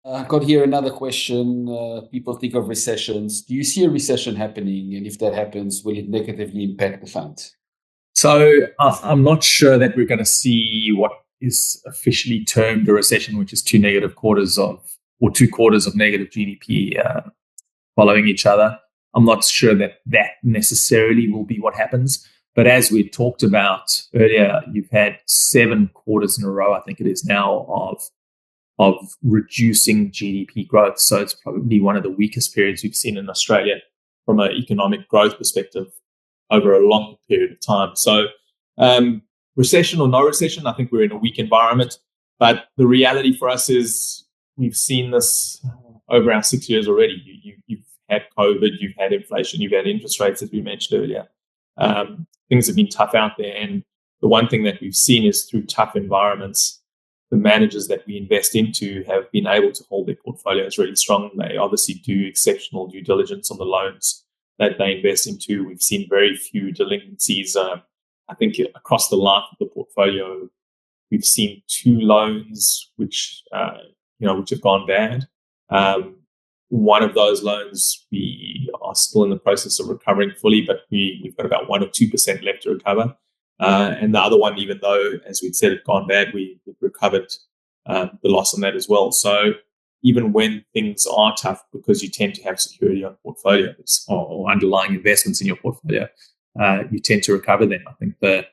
Got here another question. People think of recessions. Do you see a recession happening? And if that happens, will it negatively impact the fund? So I'm not sure that we're going to see what is officially termed a recession, which is two quarters of negative GDP following each other. I'm not sure that necessarily will be what happens. But as we talked about earlier, you've had 7 quarters in a row, I think it is now, of reducing GDP growth. So it's probably one of the weakest periods we've seen in Australia from an economic growth perspective over a long period of time. So recession or no recession, I think we're in a weak environment. But the reality for us is we've seen this over our 6 years already. You've had COVID, you've had inflation, you've had interest rates, as we mentioned earlier. Things have been tough out there. And the one thing that we've seen is through tough environments, the managers that we invest into have been able to hold their portfolios really strong. They obviously do exceptional due diligence on the loans that they invest into. We've seen very few delinquencies. I think across the life of the portfolio, we've seen 2 loans which have gone bad. One of those loans we are still in the process of recovering fully, but we've got about 1 or 2% left to recover. And the other one, even though, as we'd said, it gone bad, we recovered the loss on that as well. So even when things are tough, because you tend to have security on portfolios or underlying investments in your portfolio, you tend to recover them. I think the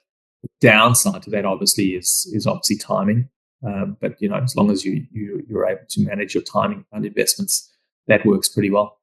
downside to that obviously is obviously timing. But as long as you're able to manage your timing on investments, that works pretty well.